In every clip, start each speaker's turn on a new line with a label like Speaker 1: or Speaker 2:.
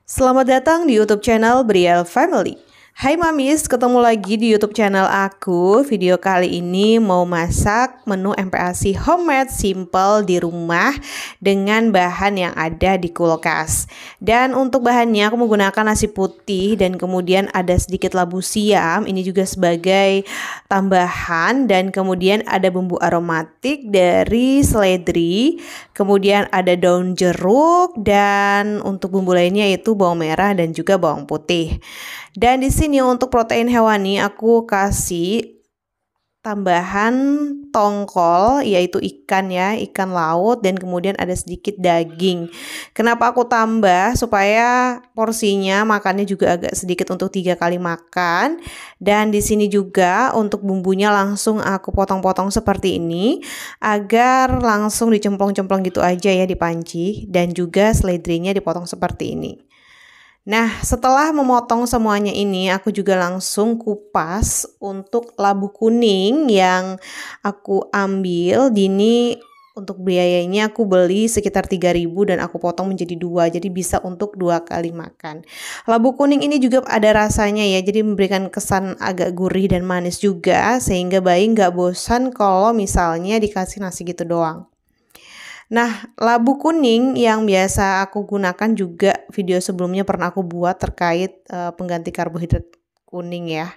Speaker 1: Selamat datang di YouTube channel Brielle Family. Hai Mamis, ketemu lagi di YouTube channel aku. Video kali ini mau masak menu MPASI homemade simple di rumah dengan bahan yang ada di kulkas. Dan untuk bahannya aku menggunakan nasi putih dan kemudian ada sedikit labu siam. Ini juga sebagai tambahan, dan kemudian ada bumbu aromatik dari seledri. Kemudian ada daun jeruk, dan untuk bumbu lainnya yaitu bawang merah dan juga bawang putih. Dan di sini untuk protein hewani aku kasih tambahan tongkol, yaitu ikan ya, ikan laut, dan kemudian ada sedikit daging. Kenapa aku tambah? Supaya porsinya makannya juga agak sedikit untuk 3 kali makan. Dan di sini juga untuk bumbunya langsung aku potong-potong seperti ini agar langsung dicemplung-cemplung gitu aja ya di panci, dan juga seledrinya dipotong seperti ini. Nah, setelah memotong semuanya ini, aku juga langsung kupas untuk labu kuning yang aku ambil. Ini untuk biayanya aku beli sekitar 3.000 dan aku potong menjadi 2, jadi bisa untuk 2 kali makan. Labu kuning ini juga ada rasanya ya, jadi memberikan kesan agak gurih dan manis juga, sehingga bayi nggak bosan kalau misalnya dikasih nasi gitu doang. Nah, labu kuning yang biasa aku gunakan juga video sebelumnya pernah aku buat terkait pengganti karbohidrat kuning ya.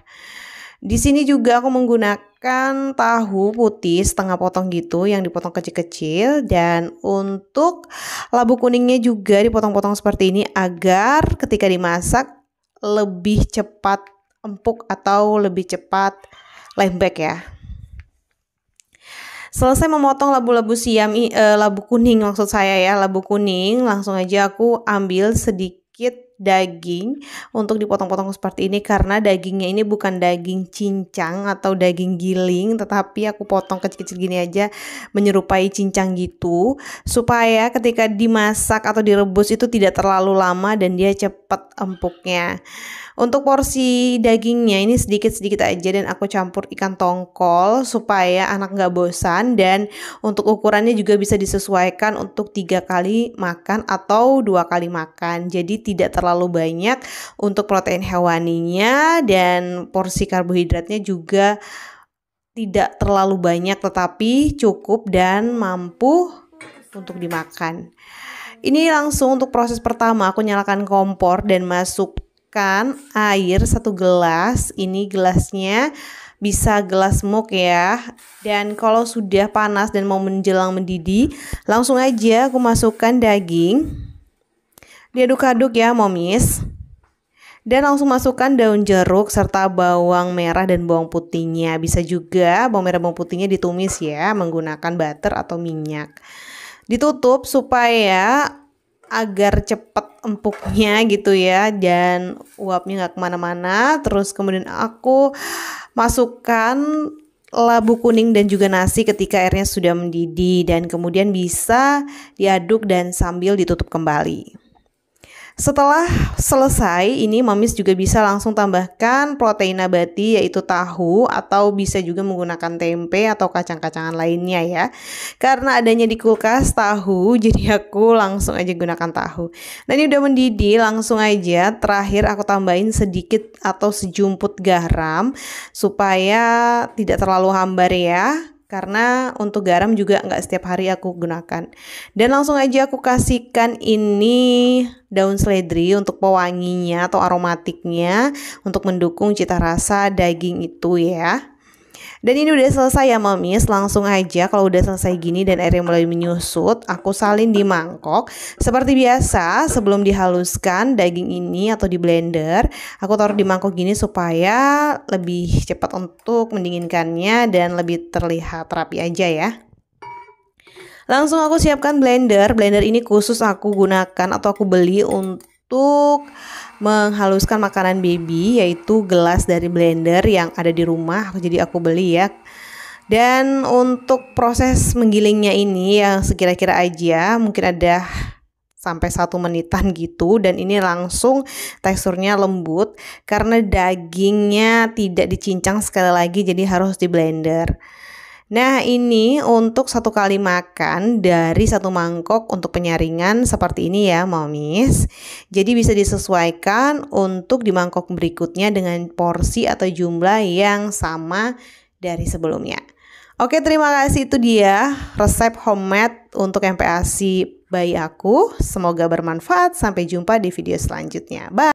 Speaker 1: Di sini juga aku menggunakan tahu putih setengah potong gitu yang dipotong kecil-kecil, dan untuk labu kuningnya juga dipotong-potong seperti ini agar ketika dimasak lebih cepat empuk atau lebih cepat lembek ya. Selesai memotong labu-labu siam, labu kuning maksud saya ya, labu kuning, langsung aja aku ambil sedikit daging untuk dipotong-potong seperti ini, karena dagingnya ini bukan daging cincang atau daging giling, tetapi aku potong kecil-kecil gini aja menyerupai cincang gitu, supaya ketika dimasak atau direbus itu tidak terlalu lama dan dia cepat empuknya. Untuk porsi dagingnya ini sedikit-sedikit aja, dan aku campur ikan tongkol supaya anak nggak bosan, dan untuk ukurannya juga bisa disesuaikan untuk 3 kali makan atau 2 kali makan. Jadi tidak terlalu banyak untuk protein hewaninya, dan porsi karbohidratnya juga tidak terlalu banyak tetapi cukup dan mampu untuk dimakan. Ini langsung untuk proses pertama, aku nyalakan kompor dan masukkan air 1 gelas. Ini gelasnya bisa gelas mug ya. Dan kalau sudah panas dan mau menjelang mendidih, langsung aja aku masukkan daging. Diaduk-aduk ya momis. Dan langsung masukkan daun jeruk serta bawang merah dan bawang putihnya. Bisa juga bawang merah bawang putihnya ditumis ya menggunakan butter atau minyak. Ditutup supaya agar cepat empuknya gitu ya, dan uapnya nggak kemana-mana. Terus kemudian aku masukkan labu kuning dan juga nasi ketika airnya sudah mendidih, dan kemudian bisa diaduk dan sambil ditutup kembali. Setelah selesai ini, mamis juga bisa langsung tambahkan protein nabati yaitu tahu, atau bisa juga menggunakan tempe atau kacang-kacangan lainnya ya. Karena adanya di kulkas tahu, jadi aku langsung aja gunakan tahu. Nah, ini udah mendidih, langsung aja terakhir aku tambahin sedikit atau sejumput garam supaya tidak terlalu hambar ya. Karena untuk garam juga nggak setiap hari aku gunakan. Dan langsung aja aku kasihkan ini daun seledri untuk pewanginya atau aromatiknya, untuk mendukung cita rasa daging itu ya. Dan ini udah selesai ya mamis. Langsung aja kalau udah selesai gini dan airnya mulai menyusut, aku salin di mangkok. Seperti biasa, sebelum dihaluskan daging ini atau di blender, aku taruh di mangkok gini supaya lebih cepat untuk mendinginkannya dan lebih terlihat rapi aja ya. Langsung aku siapkan blender. Blender ini khusus aku gunakan atau aku beli untuk menghaluskan makanan baby, yaitu gelas dari blender yang ada di rumah, jadi aku beli ya. Dan untuk proses menggilingnya ini yang sekira-kira aja mungkin ada sampai 1 menitan gitu, dan ini langsung teksturnya lembut karena dagingnya tidak dicincang sekali lagi, jadi harus di blender. Nah, ini untuk 1 kali makan dari 1 mangkok untuk penyaringan seperti ini ya, Momis. Jadi bisa disesuaikan untuk di mangkok berikutnya dengan porsi atau jumlah yang sama dari sebelumnya. Oke, terima kasih, itu dia resep homemade untuk MPASI bayi aku. Semoga bermanfaat. Sampai jumpa di video selanjutnya. Bye.